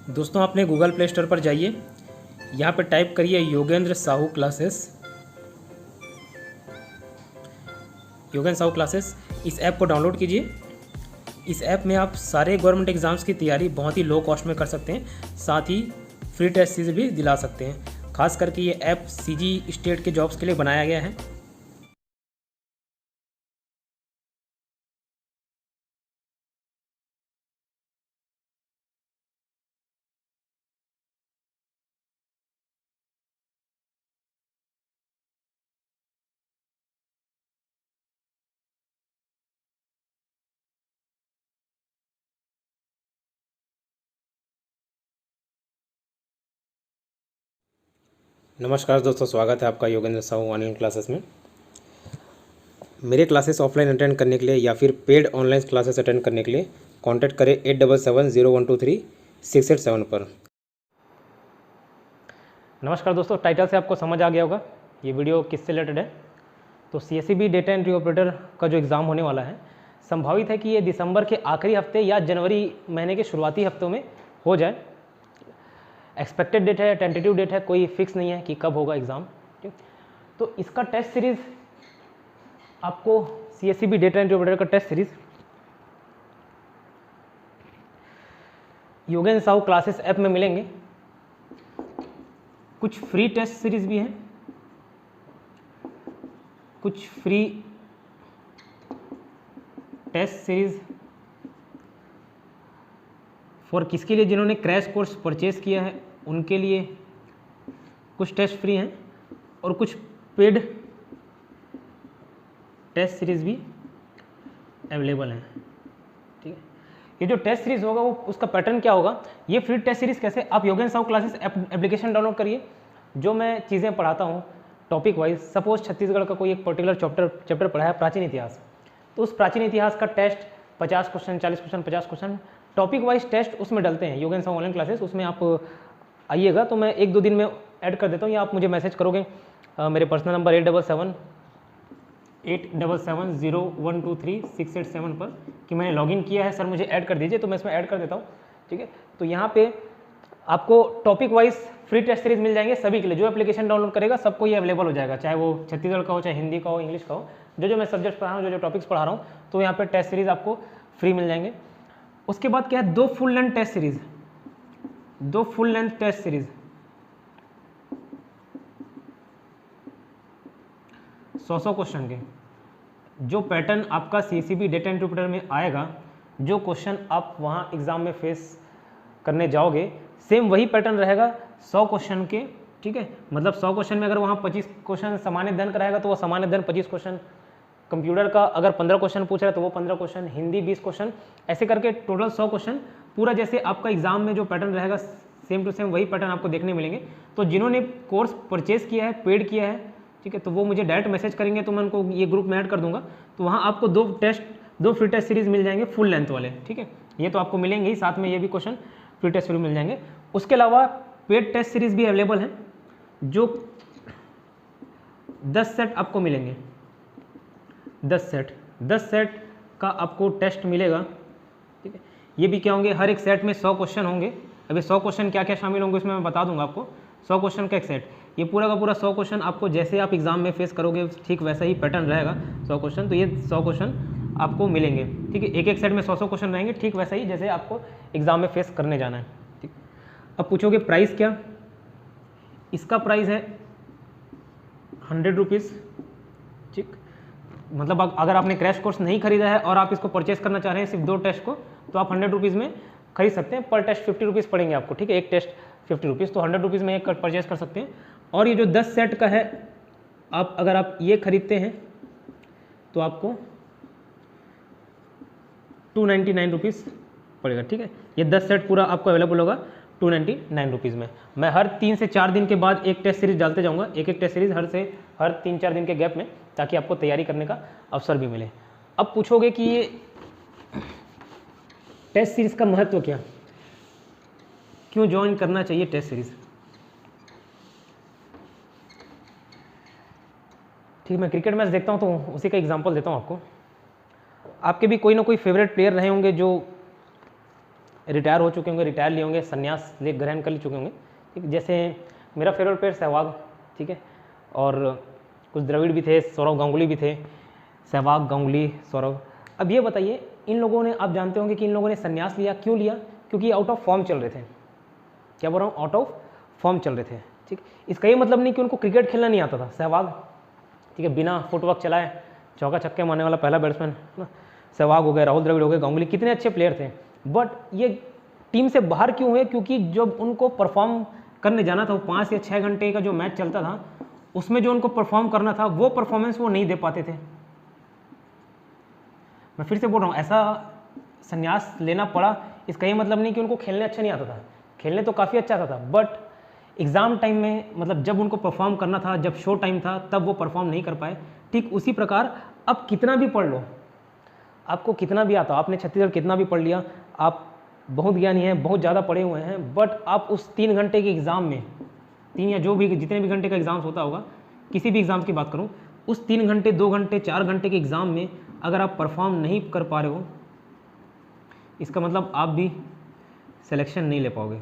दोस्तों आपने Google play store पर जाइए, यहाँ पर टाइप करिए योगेंद्र साहू क्लासेस। योगेंद्र साहू क्लासेस, इस ऐप को डाउनलोड कीजिए। इस ऐप में आप सारे गवर्नमेंट एग्ज़ाम्स की तैयारी बहुत ही लो कॉस्ट में कर सकते हैं, साथ ही फ्री टेस्ट सीरीज भी दिला सकते हैं। खास करके ये ऐप सीजी स्टेट के जॉब्स के लिए बनाया गया है। नमस्कार दोस्तों, स्वागत है आपका योगेंद्र साहू ऑनलाइन क्लासेस में। मेरे क्लासेस ऑफलाइन अटेंड करने के लिए या फिर पेड ऑनलाइन क्लासेस अटेंड करने के लिए कांटेक्ट करें 8770123687 पर। नमस्कार दोस्तों, टाइटल से आपको समझ आ गया होगा ये वीडियो किससे रिलेटेड है। तो CSEB डेटा एंट्री ऑपरेटर का जो एग्ज़ाम होने वाला है, संभावित है कि ये दिसंबर के आखिरी हफ्ते या जनवरी महीने के शुरुआती हफ्तों में हो जाए। एक्सपेक्टेड डेट है, टेंटेटिव डेट है, कोई फिक्स नहीं है कि कब होगा एग्ज़ाम। ठीक, तो इसका टेस्ट सीरीज़ आपको CSEB डेटा एंट्री ऑपरेटर का test series Yogendra Sahu classes app में मिलेंगे। कुछ फ्री टेस्ट सीरीज़ भी हैं, कुछ फ्री टेस्ट सीरीज़ फॉर किसके लिए, जिन्होंने क्रैश कोर्स परचेज़ किया है उनके लिए कुछ टेस्ट फ्री हैं, और कुछ पेड टेस्ट सीरीज़ भी अवेलेबल हैं। ठीक है, ये जो टेस्ट सीरीज़ होगा वो उसका पैटर्न क्या होगा, ये फ्री टेस्ट सीरीज़ कैसे, आप Yogendra Sahu classes application download करिए। जो मैं चीज़ें पढ़ाता हूँ टॉपिक वाइज, सपोज छत्तीसगढ़ का कोई एक पर्टिकुलर चैप्टर पढ़ा है, प्राचीन इतिहास, तो उस प्राचीन इतिहास का test 50 question, 40 question, 50 question topic wise test उसमें डलते हैं योगेंद्र साहू ऑनलाइन क्लासेस। उसमें आप आइएगा तो मैं 1-2 दिन में ऐड कर देता हूँ, या आप मुझे मैसेज करोगे मेरे पर्सनल नंबर 877877012368 पर कि मैंने लॉगिन किया है सर, मुझे ऐड कर दीजिए, तो मैं इसमें ऐड कर देता हूँ। ठीक है, तो यहाँ पे आपको topic wise free test series मिल जाएंगे सभी के लिए। जो एप्लीकेशन डाउनलोड करेगा सबको ये अवेलेबल हो जाएगा, चाहे वो छत्तीसगढ़ का हो, चाहे हिंदी का हो, इंग्लिश का हो। जो मैं सब्जेक्ट पढ़ा रहा हूँ, जो टॉपिक्स पढ़ा रहा हूँ, तो यहाँ पे टेस्ट सीरीज आपको फ्री मिल जाएंगे। उसके बाद क्या है, 2 full length test series, 2 full length test series 100 question के। जो पैटर्न आपका CSEB डेटा इंटरप्रेटर में आएगा, जो क्वेश्चन आप वहाँ एग्ज़ाम में फेस करने जाओगे, सेम वही पैटर्न रहेगा 100 क्वेश्चन के। ठीक है, मतलब 100 क्वेश्चन में अगर वहाँ 25 क्वेश्चन सामान्य अध्ययन का रहेगा तो वो सामान्य अध्ययन 25 क्वेश्चन, कंप्यूटर का अगर 15 क्वेश्चन पूछ रहा है तो वो 15 क्वेश्चन, हिंदी 20 क्वेश्चन, ऐसे करके टोटल 100 क्वेश्चन पूरा। जैसे आपका एग्जाम में जो पैटर्न रहेगा सेम टू सेम वही पैटर्न आपको देखने मिलेंगे। तो जिन्होंने कोर्स परचेज किया है, पेड किया है, ठीक है, तो वो मुझे डायरेक्ट मैसेज करेंगे तो मैं उनको ये ग्रुप में ऐड कर दूंगा। तो वहाँ आपको 2 फ्री टेस्ट सीरीज मिल जाएंगे फुल लेंथ वाले। ठीक है, ये तो आपको मिलेंगे ही, साथ में ये भी क्वेश्चन फ्री टेस्ट फ्री मिल जाएंगे। उसके अलावा पेड टेस्ट सीरीज भी अवेलेबल हैं, जो 10 सेट आपको मिलेंगे। 10 सेट का आपको टेस्ट मिलेगा। ठीक है, ये भी क्या होंगे, हर एक सेट में 100 क्वेश्चन होंगे। अभी 100 क्वेश्चन क्या क्या शामिल होंगे उसमें मैं बता दूंगा आपको। 100 क्वेश्चन का एक सेट, ये पूरा का पूरा 100 क्वेश्चन आपको जैसे आप एग्जाम में फेस करोगे ठीक वैसा ही पैटर्न रहेगा 100 क्वेश्चन। तो ये 100 क्वेश्चन आपको मिलेंगे। ठीक है, एक सेट में 100 क्वेश्चन रहेंगे, ठीक वैसा ही जैसे आपको एग्जाम में फेस करने जाना है। ठीक, अब पूछोगे प्राइस क्या, इसका प्राइस है 100 रुपीज़। ठीक, मतलब अगर आपने क्रैश कोर्स नहीं खरीदा है और आप इसको परचेस करना चाह रहे हैं सिर्फ 2 टेस्ट को, तो आप 100 रुपीज़ में खरीद सकते हैं। पर टेस्ट 50 रुपीज़ पड़ेंगे आपको। ठीक है, एक टेस्ट 50 रुपीज़, तो 100 रुपीज़ में एक परचेस कर सकते हैं। और ये जो 10 सेट का है, आप अगर आप ये खरीदते हैं तो आपको 299 रुपीज़ पड़ेगा। ठीक है, ये 10 सेट पूरा आपको अवेलेबल होगा 299 रुपीज़ में। मैं हर 3 से 4 दिन के बाद एक टेस्ट सीरीज डालते जाऊंगा, एक टेस्ट सीरीज हर 3-4 दिन के गैप में, ताकि आपको तैयारी करने का अवसर भी मिले। अब पूछोगे कि ये टेस्ट सीरीज का महत्व क्या, क्यों ज्वाइन करना चाहिए टेस्ट सीरीज। ठीक है, मैं क्रिकेट मैच देखता हूँ तो उसी का एग्जांपल देता हूँ आपको। आपके भी कोई ना कोई फेवरेट प्लेयर रहे होंगे जो रिटायर हो चुके होंगे, रिटायर लिए होंगे, संन्यास ले ग्रहण कर चुके होंगे, ठीक। जैसे मेरा फेवरेट प्लेयर सहवाग, ठीक है, और कुछ द्रविड़ भी थे, सौरव गांगुली भी थे, सहवाग, गांगुली, सौरव। अब ये बताइए, इन लोगों ने, आप जानते होंगे कि इन लोगों ने संन्यास लिया, क्यों लिया? क्योंकि आउट ऑफ फॉर्म चल रहे थे। क्या बोल रहा हूँ? आउट ऑफ फॉर्म चल रहे थे, ठीक। इसका ये मतलब नहीं कि उनको क्रिकेट खेलना नहीं आता था। सहवाग, ठीक है, बिना फुटवर्क चलाए चौका छक्के मारने वाला पहला बैट्समैन है ना, सहवाग हो गए, राहुल द्रविड़ हो गए, गांगुली, कितने अच्छे प्लेयर थे। बट ये टीम से बाहर क्यों हुए? क्योंकि जब उनको परफॉर्म करने जाना था, वो 5 या 6 घंटे का जो मैच चलता था, उसमें जो उनको परफॉर्म करना था, वो परफॉर्मेंस वो नहीं दे पाते थे। मैं फिर से बोल रहा हूँ, ऐसा संन्यास लेना पड़ा, इसका ये मतलब नहीं कि उनको खेलने अच्छा नहीं आता था, खेलने तो काफ़ी अच्छा आता था, बट एग्ज़ाम टाइम में, मतलब जब उनको परफॉर्म करना था, जब शो टाइम था, तब वो परफॉर्म नहीं कर पाए। ठीक उसी प्रकार अब कितना भी पढ़ लो, आपको कितना भी आता हो, आपने छत्तीसगढ़ कितना भी पढ़ लिया, आप बहुत ज्ञानी हैं, बहुत ज़्यादा पढ़े हुए हैं, बट आप उस 3 घंटे के एग्ज़ाम में, 3 या जो भी जितने भी घंटे का एग्ज़ाम्स होता होगा, किसी भी एग्ज़ाम की बात करूँ, उस 3 घंटे, 2 घंटे, 4 घंटे के एग्ज़ाम में अगर आप परफॉर्म नहीं कर पा रहे हो, इसका मतलब आप भी सिलेक्शन नहीं ले पाओगे,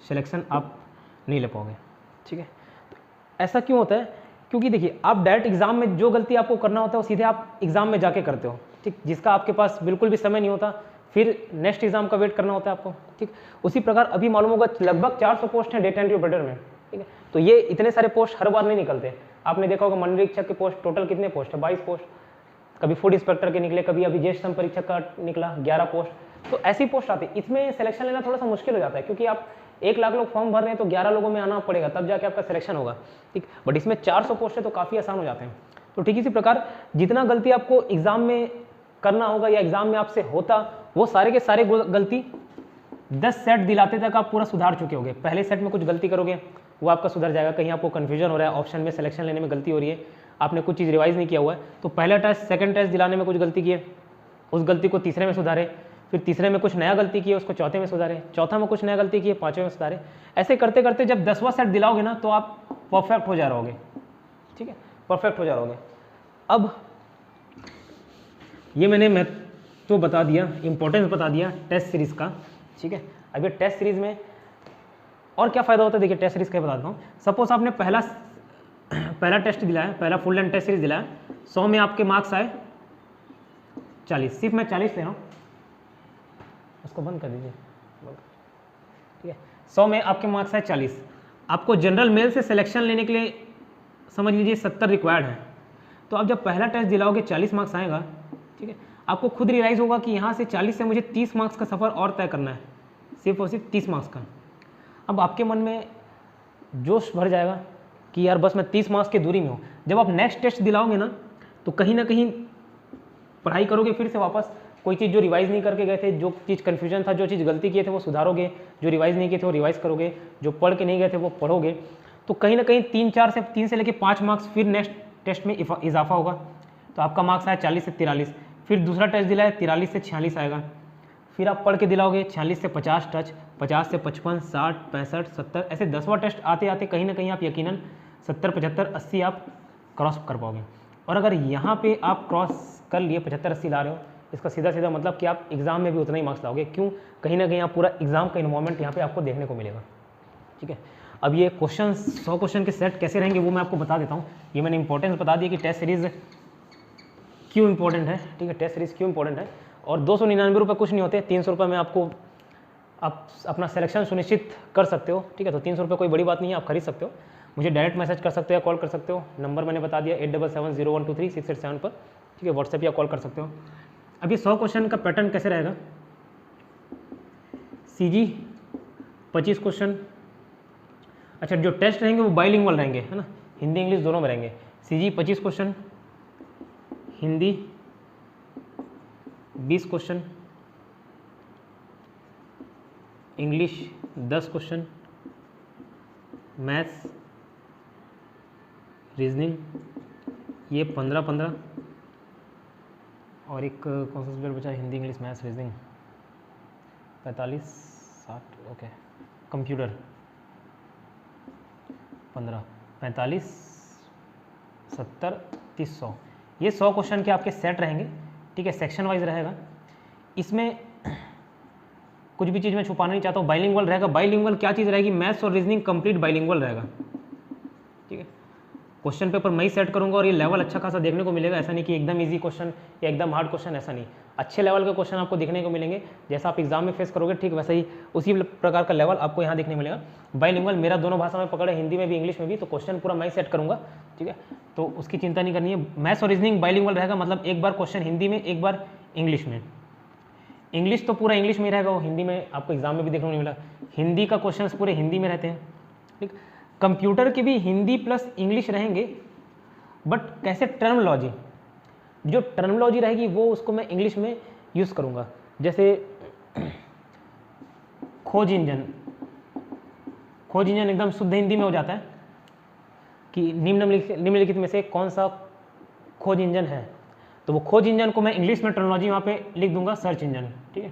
सिलेक्शन आप नहीं ले पाओगे, ठीक है। तो ऐसा क्यों होता है? क्योंकि देखिए, आप डायरेक्ट एग्जाम में जो गलती आपको करना होता है वो सीधे आप एग्जाम में जाके करते हो, ठीक, जिसका आपके पास बिल्कुल भी समय नहीं होता, फिर नेक्स्ट एग्जाम का वेट करना होता है आपको, ठीक। उसी प्रकार अभी मालूम होगा लगभग 400 पोस्ट हैं डेटा एंट्री ऑपरेटर में, ठीक है। तो ये इतने सारे पोस्ट हर बार नहीं निकलते। आपने देखा होगा मंडल परीक्षक के पोस्ट टोटल कितने पोस्ट है? 22 पोस्ट। कभी फूड इंस्पेक्टर के निकले, कभी अभी ज्येष्ठ परीक्षक का निकला 11 पोस्ट। तो ऐसी पोस्ट आती है, इसमें सिलेक्शन लेना थोड़ा सा मुश्किल हो जाता है, क्योंकि आप 1 लाख लोग फॉर्म भर रहे हैं, तो 11 लोगों में आना पड़ेगा, तब जाके आपका सिलेक्शन होगा, ठीक। बट इसमें 400 पोस्ट है तो काफ़ी आसान हो जाते हैं। तो ठीक इसी प्रकार जितना गलती आपको एग्जाम में करना होगा या एग्जाम में आपसे होता, वो सारे के सारे गलती 10 सेट दिलाते तक आप पूरा सुधार चुके होंगे। पहले सेट में कुछ गलती करोगे, वो आपका सुधर जाएगा। कहीं आपको कन्फ्यूजन हो रहा है, ऑप्शन में सिलेक्शन लेने में गलती हो रही है, आपने कुछ चीज़ रिवाइज नहीं किया हुआ है, तो पहला टेस्ट, सेकंड टेस्ट दिलाने में कुछ गलती की है, उस गलती को तीसरे में सुधारे, फिर तीसरे में कुछ नया गलती की है, उसको चौथे में सुधारे, चौथा में कुछ नया गलती की है, 5वें में सुधारे। ऐसे करते करते जब 10वां सेट दिलाओगे ना, तो आप परफेक्ट हो जा रहोगे, ठीक है, परफेक्ट हो जा रहोगे। अब ये मैंने महत्व बता दिया, इंपॉर्टेंस बता दिया टेस्ट सीरीज़ का, ठीक है। अब ये टेस्ट सीरीज़ में और क्या फ़ायदा होता है, देखिए टेस्ट सीरीज़ का बताता हूँ। सपोज आपने पहला टेस्ट दिलाया, पहला फुल लेंथ टेस्ट सीरीज दिलाया, 100 में आपके मार्क्स आए 40, सिर्फ मैं 40 ले रहा हूँ, उसको बंद कर दीजिए, ठीक है। 100 में आपके मार्क्स आए 40, आपको जनरल मेल से सिलेक्शन लेने के लिए समझ लीजिए 70 रिक्वायर्ड है। तो आप जब पहला टेस्ट दिलाओगे 40 मार्क्स आएगा, ठीक है, आपको खुद रियलाइज़ होगा कि यहाँ से 40 से मुझे 30 मार्क्स का सफ़र और तय करना है, सिर्फ और सिर्फ 30 मार्क्स का। अब आपके मन में जोश भर जाएगा कि यार बस मैं 30 मार्क्स की दूरी में हूँ। जब आप नेक्स्ट टेस्ट दिलाओगे ना, तो कहीं ना कहीं पढ़ाई करोगे फिर से वापस, कोई चीज़ जो रिवाइज़ नहीं करके गए थे, जो चीज़ कन्फ्यूजन था, जो चीज़ गलती किए थे वो सुधारोगे, जो रिवाइज़ नहीं किए थे वो रिवाइज़ करोगे, जो पढ़ के नहीं गए थे वो पढ़ोगे। तो कहीं ना कहीं 3 से लेकर 5 मार्क्स फिर नेक्स्ट टेस्ट में इजाफा होगा। तो आपका मार्क्स आया 40 से 43, फिर दूसरा टेस्ट दिलाया 43 से 46 आएगा, फिर आप पढ़ के दिलाओगे 46 से 50 टच, 50 से 55, 60, 65, 70, ऐसे 10वां टेस्ट आते आते कहीं ना कहीं आप यकीनन 70, 75, 80 आप क्रॉस कर पाओगे। और अगर यहाँ पे आप क्रॉस कर लिए 75, 80 ला रहे हो, इसका सीधा सीधा मतलब कि आप एग्ज़ाम में भी उतना ही मार्क्स लाओगे। क्यों? कहीं ना कहीं आप पूरा एग्ज़ाम का इन्वॉल्वमेंट यहाँ पे आपको देखने को मिलेगा, ठीक है। अब ये क्वेश्चन 100 क्वेश्चन के सेट कैसे रहेंगे वो मैं आपको बता देता हूँ। ये मैंने इंपॉर्टेंस बता दिया कि टेस्ट सीरीज़ क्यों इंपॉर्टेंट है, ठीक है, टेस्ट सीरीज़ क्यों इंपॉर्टेंट है। और 299 रुपये कुछ नहीं होते, 300 रुपये में आपको आप अपना सिलेक्शन सुनिश्चित कर सकते हो, ठीक है। तो 300 रुपये कोई बड़ी बात नहीं है, आप खरीद सकते हो। मुझे डायरेक्ट मैसेज कर सकते हो या कॉल कर सकते हो, नंबर मैंने बता दिया 8770123687 पर, ठीक है, व्हाट्सएप या कॉल कर सकते हो। अब ये 100 क्वेश्चन का पैटर्न कैसे रहेगा? सीजी 25 क्वेश्चन, अच्छा जो टेस्ट रहेंगे वो बाइलिंगुअल रहेंगे, है ना, हिंदी इंग्लिश दोनों में रहेंगे। CG 25 question, Hindi 20 question, English 10 question, maths reasoning ये 15-15, और एक कौन सा सब्जेक्ट बचा? Hindi English maths reasoning 45-60, okay. Computer 15, 45, 70, 30, 100, ये 100 क्वेश्चन के आपके सेट रहेंगे, ठीक है, सेक्शन वाइज रहेगा। इसमें कुछ भी चीज़ मैं छुपाना नहीं चाहता हूँ, बाइलिंगुअल रहेगा। बाइलिंगुअल क्या चीज़ रहेगी, मैथ्स और रीजनिंग कंप्लीट बाइलिंगुअल रहेगा, ठीक है। क्वेश्चन पेपर मैं ही सेट करूँगा और ये लेवल अच्छा खासा देखने को मिलेगा। ऐसा नहीं कि एकदम ईजी क्वेश्चन या एकदम हार्ड क्वेश्चन, ऐसा नहीं। अच्छे लेवल के क्वेश्चन आपको देखने को मिलेंगे, जैसा आप एग्जाम में फेस करोगे ठीक वैसा ही उसी प्रकार का लेवल आपको यहाँ देखने को मिलेगा। बाइलिंगुअल मेरा दोनों भाषा में पकड़ है, हिंदी में भी इंग्लिश में भी, तो क्वेश्चन पूरा मैं ही सेट करूँगा, ठीक है। तो उसकी चिंता नहीं करनी है। मैथ्स और रीजनिंग बाइलिंगुअल रहेगा, मतलब एक बार क्वेश्चन हिंदी में, एक बार इंग्लिश में। इंग्लिश तो पूरा इंग्लिश में ही रहेगा, वो हिंदी में आपको एग्जाम में भी देखने को नहीं मिला। हिंदी का क्वेश्चन पूरे हिंदी में रहते हैं, ठीक। कंप्यूटर के भी हिंदी प्लस इंग्लिश रहेंगे, बट कैसे, टर्मोलॉजी, जो टर्मोलॉजी रहेगी वो उसको मैं इंग्लिश में यूज़ करूँगा। जैसे खोज इंजन, खोज इंजन एकदम शुद्ध हिंदी में हो जाता है कि निम्नलिखित में से कौन सा खोज इंजन है, तो वो खोज इंजन को मैं इंग्लिश में टर्मोलॉजी वहाँ पे लिख दूंगा सर्च इंजन, ठीक है।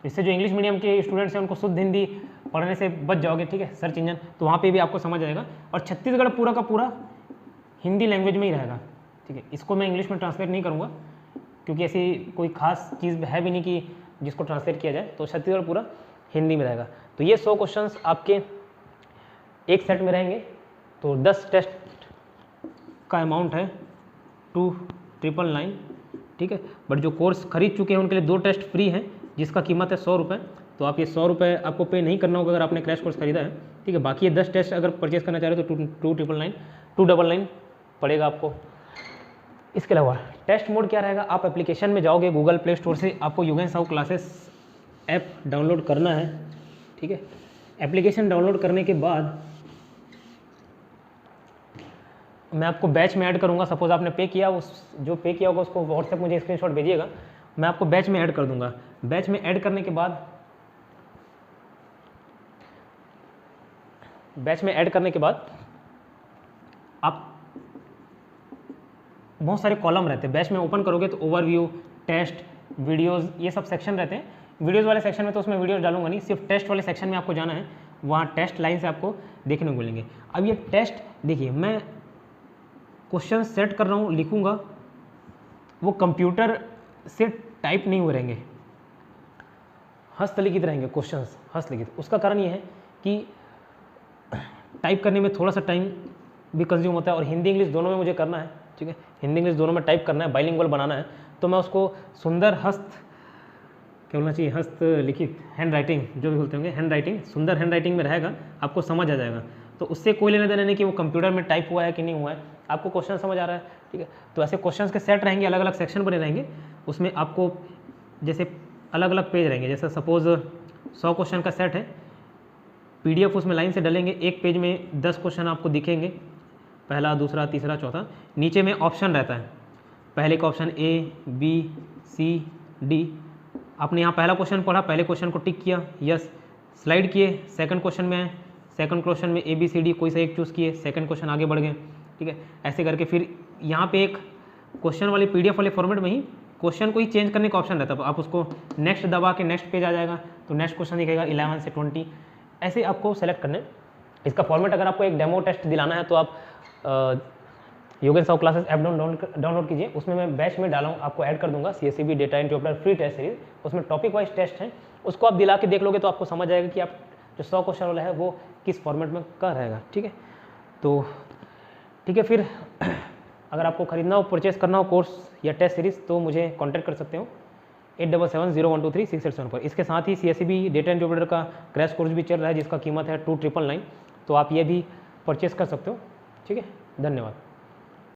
इससे जो इंग्लिश मीडियम के स्टूडेंट्स हैं उनको शुद्ध हिंदी पढ़ने से बच जाओगे, ठीक है। सर्च इंजन तो वहाँ पे भी आपको समझ आएगा। और छत्तीसगढ़ पूरा का पूरा हिंदी लैंग्वेज में ही रहेगा, ठीक है। इसको मैं इंग्लिश में ट्रांसलेट नहीं करूँगा क्योंकि ऐसी कोई खास चीज़ है भी नहीं कि जिसको ट्रांसलेट किया जाए, तो छत्तीसगढ़ पूरा हिंदी में रहेगा। तो ये 100 क्वेश्चंस आपके एक सेट में रहेंगे। तो 10 टेस्ट का अमाउंट है 2,999, ठीक है। बट जो कोर्स खरीद चुके हैं उनके लिए 2 टेस्ट फ्री हैं जिसका कीमत है 100 रुपये। तो आप ये 100 रुपये आपको पे नहीं करना होगा अगर आपने क्रैश कोर्स खरीदा है, ठीक है। बाकी ये 10 टेस्ट अगर परचेज करना चाह रहे हो तो 299 पड़ेगा आपको। इसके अलावा टेस्ट मोड क्या रहेगा, आप एप्लीकेशन में जाओगे गूगल प्ले स्टोर से, आपको योगेन साहू क्लासेस ऐप डाउनलोड करना है, ठीक है। एप्लीकेशन डाउनलोड करने के बाद मैं आपको बैच में ऐड करूंगा। सपोज आपने पे किया, उस जो पे किया होगा उसको व्हाट्सएप मुझे स्क्रीनशॉट भेजिएगा, मैं आपको बैच में ऐड कर दूंगा। बैच में ऐड करने के बाद आप बहुत सारे कॉलम रहते हैं बैच में, ओपन करोगे तो ओवरव्यू, टेस्ट, वीडियोस, ये सब सेक्शन रहते हैं। वीडियोस वाले सेक्शन में तो उसमें वीडियोस डालूंगा नहीं, सिर्फ टेस्ट वाले सेक्शन में आपको जाना है, वहाँ टेस्ट लाइन से आपको देखने को मिलेंगे। अब ये टेस्ट देखिए, मैं क्वेश्चन सेट कर रहा हूँ, लिखूँगा, वो कंप्यूटर से टाइप नहीं हुए रहेंगे, हस्तलिखित रहेंगे क्वेश्चंस, हस्तलिखित। उसका कारण ये है कि टाइप करने में थोड़ा सा टाइम भी कंज्यूम होता है और हिंदी इंग्लिश दोनों में मुझे करना है, ठीक है। हिंदी इंग्लिश दोनों में टाइप करना है, बाइलिंगुअल बनाना है, तो मैं उसको सुंदर क्या बोलना चाहिए, हस्तलिखित, हैंड राइटिंग जो भी बोलते होंगे, हैंड राइटिंग, सुंदर हैंड राइटिंग में रहेगा, आपको समझ आ जाएगा। तो उससे कोई लेना देना नहीं कि वो कंप्यूटर में टाइप हुआ है कि नहीं हुआ है, आपको क्वेश्चन समझ आ रहा है, ठीक है। तो ऐसे क्वेश्चंस के सेट रहेंगे, अलग अलग सेक्शन बने रहेंगे, उसमें आपको जैसे अलग अलग पेज रहेंगे। जैसे सपोज 100 क्वेश्चन का सेट है, PDF उसमें लाइन से डलेंगे, एक पेज में 10 क्वेश्चन आपको दिखेंगे, पहला, दूसरा, तीसरा, चौथा। नीचे में ऑप्शन रहता है, पहले का option A, B, C, D। आपने यहाँ पहला क्वेश्चन पढ़ा, पहले क्वेश्चन को टिक किया, यस, स्लाइड किए, सेकंड क्वेश्चन में सेकंड क्वेश्चन में A, B, C, D कोई सा एक चूज़ किए, सेकंड क्वेश्चन आगे बढ़ गए, ठीक है। ऐसे करके फिर यहाँ पे एक क्वेश्चन वाले PDF वाले फॉर्मेट में ही क्वेश्चन को ही चेंज करने का ऑप्शन रहता है, आप उसको नेक्स्ट दबा के नेक्स्ट पेज आ जाएगा, तो नेक्स्ट क्वेश्चन दिखेगा 11 से 20, ऐसे आपको सेलेक्ट करने। इसका फॉर्मेट अगर आपको एक डेमो टेस्ट दिलाना है तो आप योगेन साहू क्लासेस ऐप डाउनलोड कीजिए, उसमें मैं बैच में डाला हूँ, आपको ऐड कर दूंगा, CSCB data interpreter free test series, उसमें टॉपिक वाइज टेस्ट हैं, उसको आप दिला के देख लोगे तो आपको समझ आएगा कि आप जो 100 क्वेश्चन वाला है वो किस फॉर्मेट में कर रहेगा, ठीक है। तो ठीक है, फिर अगर आपको खरीदना हो, परचेस करना हो कोर्स या टेस्ट सीरीज़ तो मुझे कॉन्टैक्ट कर सकते हो 8770123687 पर। इसके साथ ही CSCB डेटा इंटरप्रेटर का क्रैश कोर्स भी चल रहा है जिसका कीमत है 2,999, तो आप ये भी परचेस कर सकते हो, ठीक है। धन्यवाद।